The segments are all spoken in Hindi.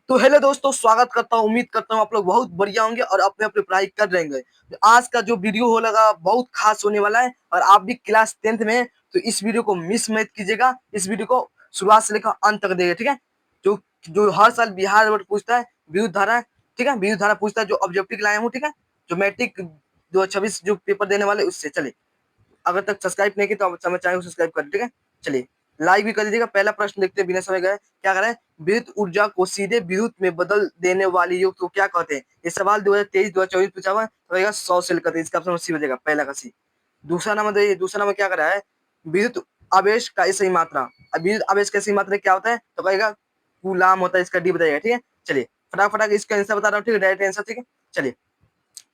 तो हेलो दोस्तों, स्वागत करता हूँ। उम्मीद करता हूँ आप लोग बहुत बढ़िया होंगे और अपने अपने पढ़ाई कर रहे होंगे। तो आज का जो वीडियो हो लगा बहुत खास होने वाला है और आप भी क्लास 10th में हैं, तो इस वीडियो को मिस मत कीजिएगा। इस वीडियो को शुरुआत से लेकर अंत तक देखिए, ठीक है। जो जो हर साल बिहार बोर्ड पूछता है विद्युत धारा, ठीक है, विद्युत धारा पूछता है, जो ऑब्जेक्टिव लाया हूँ, ठीक है, जो मैट्रिक 2026 जो पेपर देने वाले उससे। चलिए, अगर तक सब्सक्राइब नहीं की तो आप चैनल को सब्सक्राइब कर, ठीक है। चलिए, लाइक भी कर दीजिएगा। पहला प्रश्न देखते हैं बिना समय गए। क्या करें? विद्युत ऊर्जा को सीधे विद्युत में बदल देने वाली युक्त को क्या कहते हैं? ये सवाल 2023-2024 पूछा हुआ है। 100 सेल करते हैं, इसका ऑप्शन सी बचेगा, पहला का सी। दूसरा नंबर देखिए, दूसरा नंबर क्या कर रहा है? विद्युत आवेश का सही मात्रा। अब विद्युत आवेश का सही मात्रा क्या होता है? तो कहेगा कूलाम होता है, इसका डी बताइएगा, ठीक है। चलिए, फटाफट इसका आंसर बता रहा हूँ, ठीक है, डायरेक्ट आंसर, ठीक है। चलिए,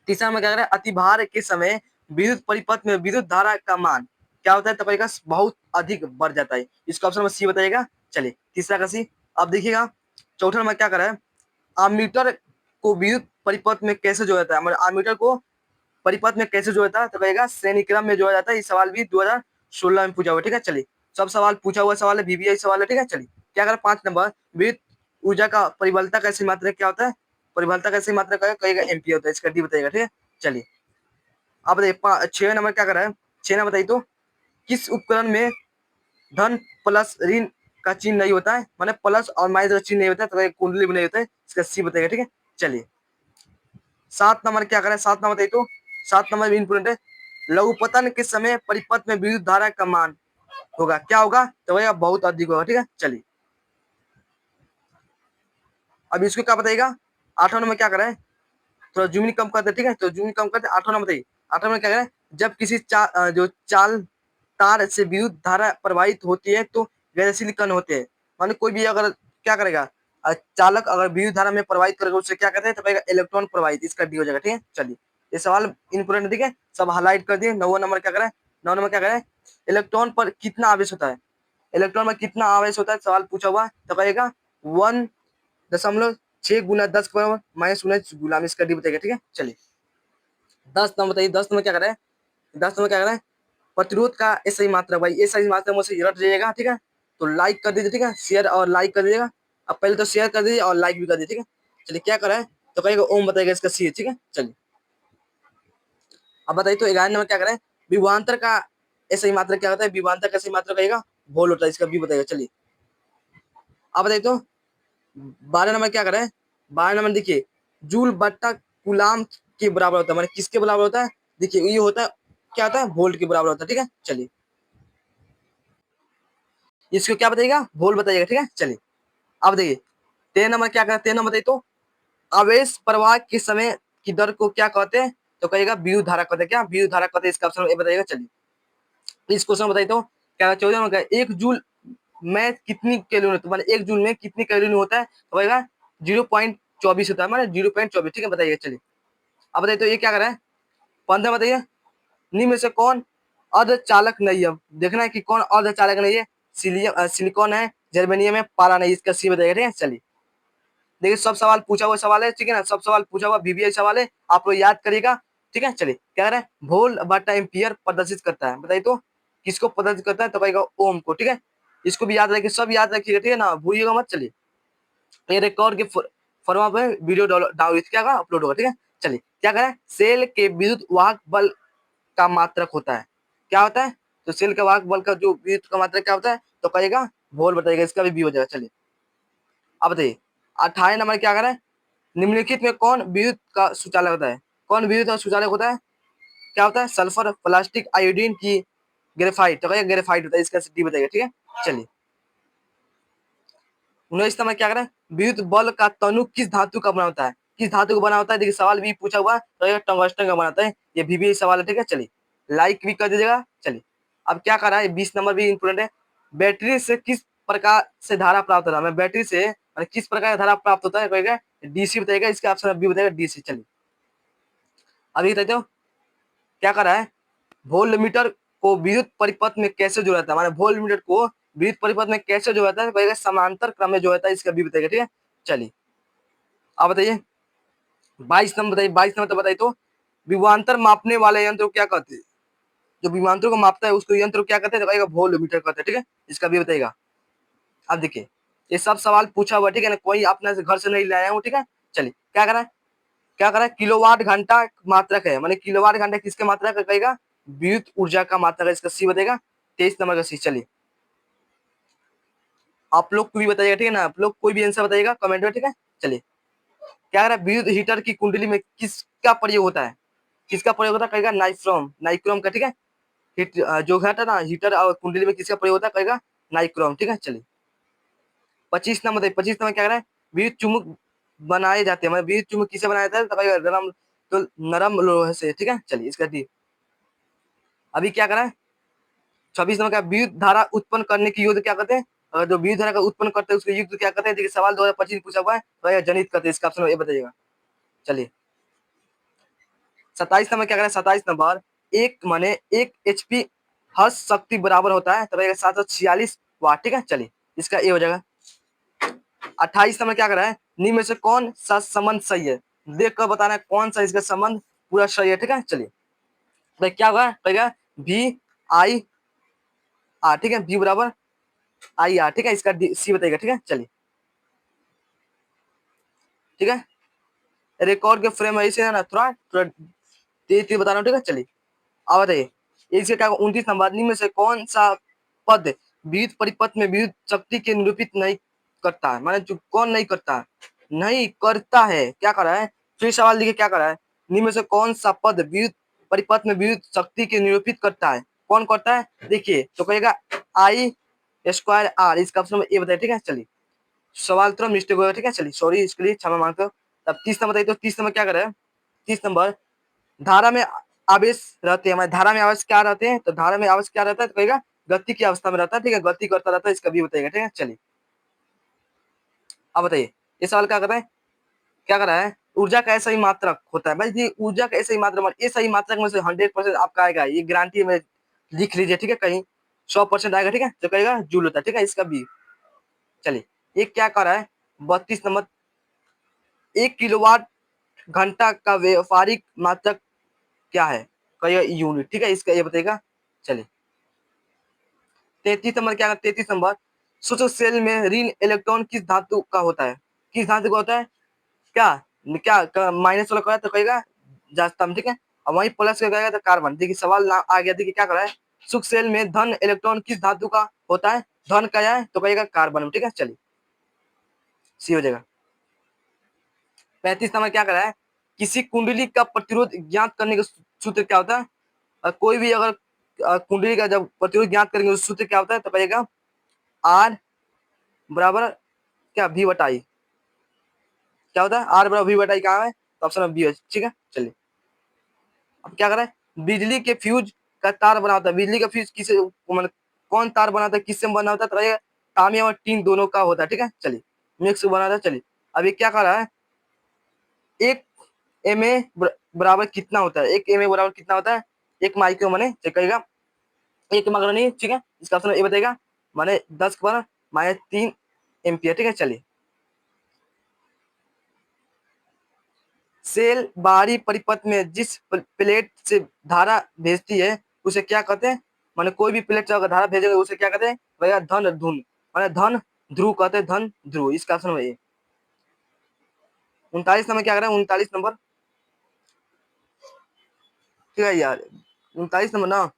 तीसरा में क्या कर रहा है? अतिभार के समय विद्युत परिपथ में विद्युत धारा का मान क्या होता है? तो कहेगा बहुत अधिक बढ़ जाता है, इसका ऑप्शन में सी बताइएगा। चलिए, तीसरा का सी। अब देखिएगा, चौथा में क्या कर रहा है? आमीटर को विद्युत परिपथ में कैसे जोड़ा जाता है? हमारे आमीटर को परिपथ में कैसे जोड़ा जाता है? तो कहेगा श्रेणी क्रम में जोड़ा जाता है। ये सवाल भी 2016 में पूछा हुआ, ठीक है। चलिए, सब सवाल पूछा हुआ सवाल है, वीवीआई सवाल है, ठीक है। चलिए, क्या कर 5 नंबर, विद्युत ऊर्जा का परिबलता कैसी मात्रा क्या होता है? परिबलता कैसी मात्रा कहेगा एम्पियर होता है, इसका डी बताइएगा, ठीक है। चलिए, अब बताइए 6 नंबर क्या कर रहा है? 6 नंबर बताइए तो, किस उपकरण में धन प्लस ऋण का चिन्ह नहीं होता है? माने प्लस और माइनस का चिन्ह नहीं होता है, तो कुंडली भी नहीं होता है, इसका सी बताइएगा, ठीक है। चलिए, 7 नंबर क्या कर रहा है? 7 नंबर बताइए तो, 7 नंबर भी इंपोर्टेंट है। लघुपतन के समय परिपथ में विद्युत धारा का मान होगा, क्या होगा? तो भैया बहुत अधिक होगा, ठीक है। चलिए, अब इसको क्या बताइएगा? 8वां नंबर क्या कर रहा है? थोड़ा जूमिंग कम करते, ठीक है, तो जूमिंग कम करते। 8वां नंबर बताइए, 8वां नंबर क्या करें? जब किसी जो चाल तार से विद्युत धारा प्रवाहित होती है तो गैसीय कण होते हैं। माने कोई भी अगर क्या करेगा, चालक अगर विद्युत धारा में प्रवाहित करेगा, उससे क्या कहते हैं? तो कहेगा इलेक्ट्रॉन प्रवाहित, इसका डी हो जाएगा, ठीक है। चलिए, ये सवाल इंपोर्टेंट, ठीक है, सब हाईलाइट कर दिए। 9वां नंबर क्या करें? 9 नंबर क्या करें? इलेक्ट्रॉन पर कितना आवेश होता है? इलेक्ट्रॉन में कितना आवेश होता है सवाल पूछा हुआ, तो कहेगा 1.6 × 10 माइनस 19 गुलाम, इसका डी बताएगा, ठीक है। चलिए, 10 नंबर बताइए, 10 नंबर क्या कर रहे हैं? 10 नंबर क्या कर रहे हैं? प्रतिरोध का सही मात्रा। भाई ये सही मात्रा मुझसे रट जाइएगा, ठीक है। तो लाइक कर दीजिए, ठीक है, शेयर और लाइक कर दीजिएगा। अब पहले तो शेयर कर दीजिए और लाइक भी कर दीजिए, ठीक है। चलिए, क्या करें? तो कहेगा ओम बताइएगा, इसका सी है, ठीक है। चलिए, अब बताइए तो 11 नंबर क्या करें? विभवांतर का सही मात्रा क्या होता है? विभवांतर का सही मात्रा कहेगा वोल्ट होता है, इसका बी बताइएगा। चलिए, अब बताइए तो 12 नंबर क्या करें? 12 नंबर देखिए, जूल बट्टा कूलाम के बराबर होता है, माने किसके बराबर होता है? देखिए, ये होता है, क्या होता है? वोल्ट के बराबर होता है, ठीक है। चलिए, इसको क्या बताइएगा? वोल्ट बताइएगा, ठीक है। चलिए, अब देखिए 13 नंबर क्या करते हैं? 13 नंबर बताइए तो, आवेश प्रवाह के समय की दर को क्या कहते हैं? तो कहेगा विद्युत धारा कहते हैं। क्या विद्युत धारा कहते हैं? इसका ऑप्शन ए बताइएगा। चलिए, इस क्वेश्चन बताइए तो, क्या 14 नंबर का 1 जूल में कितनी कैलोरी होती है? माने 1 जूल में कितनी कैलोरी होता है? तो कहेगा 0.24 होता है, माने 0.24, ठीक है, बताइएगा। चलिए, अब बताइए तो ये क्या कर रहा है? 15 बताइए, निम्न में से कौन अर्धचालक नहीं है? देखना है कि कौन अर्धचालक नहीं है। सिलिकॉन है, जर्मेनियम है, पारा नहीं, इसका सी बताइएगा, ठीक है। चलिए, देखिए सब सवाल पूछा हुआ सवाल है, ठीक है ना, सब सवाल पूछा हुआ वीवीआई सवाल है, आप लोग याद करिएगा, ठीक है। चलिए, क्या कह रहे हैं? वोल्ट बटा एम्पियर प्रदर्शित करता है, बताइए तो किसको प्रदर्शित करता है? तो कहेगा ओम को, ठीक है। इसको भी याद रखिए, सब याद रखिएगा, ठीक है ना, भूलिएगा मत। चलिए, ये रिकॉर्ड के फॉर्मा पे वीडियो डाउनलोड क्या अपलोड होगा, ठीक है। चलिए, क्या करें? सेल के विद्युत वाहक बल का मात्रक होता है, क्या होता है? तो सेल के वाहक बल का जो विद्युत का मात्रक क्या होता है? तो कहेगा वोल्ट बताइएगा, इसका भी हो जाएगा। चलिए, अब बताइए 18 नंबर क्या करें? निम्नलिखित में कौन विद्युत का सुचालक होता है? कौन विद्युत का सुचालक होता है? क्या होता है? सल्फर, प्लास्टिक, आयोडीन की ग्रेफाइट, तो कहेगा ग्रेफाइट होता है, इसका डी बताइएगा, ठीक है। चलिए, 19 नंबर क्या करें? विद्युत बल का तनु किस धातु का बना होता है? किस धातु का बना होता है? देखिए सवाल भी पूछा हुआ, तो ये टंगस्टन का बनाता है, ये भी सवाल है, ठीक है। चलिए, लाइक भी कर दीजिएगा। चलिए, अब क्या कर रहा है? 20 नंबर भी इंपोर्टेंट है। बैटरी से किस प्रकार से धारा प्राप्त होता है? बैटरी से किस प्रकार धारा प्राप्त होता है? कहेगा डीसी बताएगा, इसका ऑप्शन बी बताएगा, डीसी। चलिए, अभी बताते हो क्या कर रहा है? वोल्टमीटर को विद्युत परिपथ में कैसे जोड़ता है? माने वोल्टमीटर को विद्युत परिपथ में कैसे जोड़ता है? कहेगा समांतर क्रम में जोड़ता है, इसका भी बताएगा, ठीक है। चलिए, आप बताइए 22 नंबर बताइए, 22 नंबर तो बताइए तो, विभवांतर मापने वाले यंत्र को क्या कहते हैं? जो विभवांतर को मापता है उसको यंत्र को क्या कहते हैं? तो कहेगा वोल्टमीटर कहते हैं, ठीक है, इसका भी बताइएगा। अब देखिए ये सब सवाल पूछा हुआ, ठीक है ना, कोई अपने से घर से नहीं लाया हूँ, ठीक है। चलिए क्या करा है, क्या करा है, किलोवाट घंटा मात्रक है, माने किलोवाट घंटा किसके मात्रक है कहेगा, विद्युत ऊर्जा का मात्रक है, इसका सी बताएगा 23 नंबर का सी। चलिए आप लोग को भी बताइएगा, ठीक है ना, आप लोग कोई भी आंसर बताइएगा कमेंट में, ठीक है। चलिए क्या कह रहा है, विद्युत हीटर की कुंडली में किसका प्रयोग होता है, किसका प्रयोग होता है कहेगा नाइक्रोम, नाइक्रोम का, ठीक है। जो घटा ना हीटर और कुंडली में किसका प्रयोग होता है कहेगा नाइक्रोम, ठीक है। चलिए 25 नंबर, 25 नंबर क्या कह रहा है, विद्युत चुम्बक बनाए जाते हैं, मतलब विद्युत चुम्बक किसे बनाया जाता है तो कहेगा नरम, तो नरम लोहे से, ठीक है। चलिए इसका डी। अभी क्या करा है, 26 नंबर का विद्युत धारा उत्पन्न करने की युद्ध क्या कहते हैं, अगर जो विद्युत धारा का उत्पन्न करते हैं उसके युद्ध क्या कहते हैं, देखिए सवाल 2025 पूछा हुआ है, तो जनित कहते हैं, इसका ऑप्शन ए बताइएगा। चलिए 27 नंबर क्या करें, 27 नंबर एक माने 1 HP हर्ष शक्ति बराबर होता है, तो 746 वाट, ठीक है। चलिए इसका ए हो जाएगा। 28 नंबर क्या कर रहा है, निम्न में से कौन सा संबंध सही है, देख कर बताना है कौन सा इसका संबंध पूरा सही है, ठीक है। चलिए भाई क्या होगा कहेगा VIR, ठीक है, V बराबर IR, ठीक है, इसका सी बताइएगा, ठीक है। चलिए ठीक है, रिकॉर्ड के फ्रेम है इसे ना थोड़ा थोड़ा तेज तेज बता रहा हूँ, ठीक है। चलिए अब बताइए इसके क्या 29 नंबर, निम्न में से कौन सा पद विद्युत परिपथ में विद्युत शक्ति के निरूपित नहीं करता है, माने जो कौन नहीं करता है, नहीं करता है, क्या कर रहा है, फिर सवाल देखिए क्या कर रहा है, निम्न में से कौन सा पद विद्युत परिपथ में विद्युत शक्ति के निरूपित करता है, कौन करता है, देखिए तो कहेगा I² R, इसका ऑप्शन ए बताइए, ठीक है। चलिए सवाल थोड़ा मिस्टेक हो गया, ठीक है। चलिए सॉरी इसके लिए क्षमा मांगते हो। तब 30 नंबर बताइए, तो 30 नंबर क्या कर रहा है, 30 नंबर धारा में आवेश रहते हैं, हमारे धारा में आवेश क्या रहते हैं, तो धारा में आवेश क्या रहता है तो कहेगा गति की अवस्था में रहता है, ठीक है, गति करता रहता है, इसका भी बताइएगा, ठीक है। चलिए अब बताइए ये सवाल क्या कर रहा है, क्या कर रहा है, ऊर्जा का ऐसा ही मात्रक होता है भाई जी, ऊर्जा का ऐसा ही मात्रक, ये सही मात्रक में से 100% आपका आएगा, ये गारंटी में लिख लीजिए, ठीक है, कहीं 100% आएगा, ठीक है, तो कहेगा जूल होता है, ठीक है, इसका भी। चलिए ये क्या कर रहा है, 32 नंबर 1 किलोवाट घंटा का व्यावहारिक मात्रक क्या है, कहेगा यूनिट, ठीक है, इसका ये बताएगा। चलिए 33 नंबर क्या है, 33 नंबर सूक्ष्म सेल में ऋण इलेक्ट्रॉन किस धातु का होता है, किस धातु का होता है, क्या क्या माइनस वाला करेगा तो कहेगा जास्तम, ठीक है, और वहीं प्लस का कहेगा तो कार्बन। देखिए सवाल आ गया, देखिए क्या कर रहा है, सूक्ष्म सेल में धन इलेक्ट्रॉन किस धातु का होता है, धन का है तो कहेगा कार्बन, ठीक है। चलिए सी हो जाएगा। 35 नंबर क्या कर रहा है, किसी कुंडली का प्रतिरोध ज्ञात करने का सूत्र क्या होता है, कोई भी अगर कुंडली का जब प्रतिरोध ज्ञात करेंगे उस सूत्र क्या होता है तो कहेगा R बराबर क्या V/I, क्या होता है R बराबर V/I, कहाँ है तो ऑप्शन बी है, ठीक है। चलिए अब क्या कर रहा है, बिजली के फ्यूज का तार बना होता है, बिजली का फ्यूज किसे मतलब कौन तार बनाता है, किससे बना होता है तो कहेगा तांबे और टीन दोनों का होता है, ठीक है। चलिए मिक्स बना था। चलिए अभी क्या कर रहा है, एक MA बराबर कितना होता है, एक MA बराबर कितना होता है, एक माइक्रो माने कहेगा एक माइक्रो नहीं, ठीक है, इसका ऑप्शन ये बताएगा माने 10⁻³ ठीक है। चलिए सेल बाहरी परिपथ में जिस प्लेट से धारा भेजती है उसे क्या कहते हैं, माने कोई भी प्लेट से अगर धारा भेजेंगे उसे क्या कहते हैं भैया, धन ध्रुव, माने धन ध्रुव कहते हैं, धन ध्रुव, इसका ऑप्शन है। 39 नंबर क्या कर रहा है, 39 नंबर, ठीक है यार 39 नंबर ना,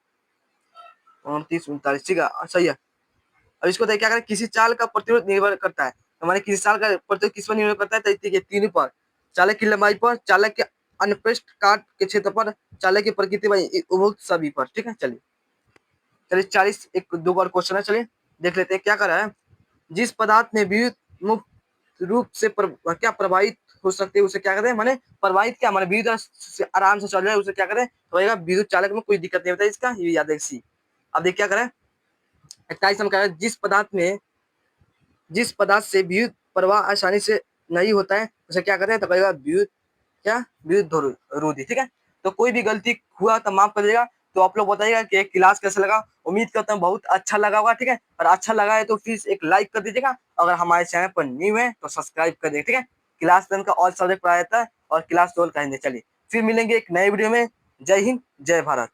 29 39, ठीक है सही है। अब इसको क्या करें, किसी चाल का प्रतिरोध निर्भर करता है, हमारे किसी चाल का प्रतिरोध किस पर निर्भर करता है, तो तीनों पर, चालक की लंबाई पर, चालक के अनुप्रस्थ काट के क्षेत्र पर, चालक की प्रकृति पर, उपभोक्त सभी पर, ठीक है। चलिए चलिए 40 एक दो और क्वेश्चन है, चलिए देख लेते हैं क्या कर रहा है, जिस पदार्थ में विद्युत मुक्त रूप से क्या प्रवाहित हो सकते हैं उसे क्या कहते हैं, माने प्रवाहित क्या माने विद्युत से आराम से चल रहा है उसे क्या कहते हैं, तो विद्युत चालक में कोई दिक्कत नहीं होता है, इसका ये याद है सी। अब देखिए क्या करें 28 में क्या है, जिस पदार्थ से विद्युत प्रवाह आसानी से नहीं होता है उसे क्या कहते हैं, तो कहेगा विद्युत क्या, विद्युत रोधी, ठीक है। तो कोई भी गलती हुआ तो माफ कर देगा। तो आप लोग बताइएगा कि क्लास कैसा लगा, उम्मीद करता हूँ बहुत अच्छा लगा होगा, ठीक है, और अच्छा लगा है तो प्लीज एक लाइक कर दीजिएगा, अगर हमारे चैनल पर न्यू है तो सब्सक्राइब कर दीजिए, ठीक है। क्लास 10 का ऑल सब्जेक्ट पढ़ाया जाता है और क्लास 12 का हिंदी। चलिए फिर मिलेंगे एक नए वीडियो में, जय हिंद जय भारत।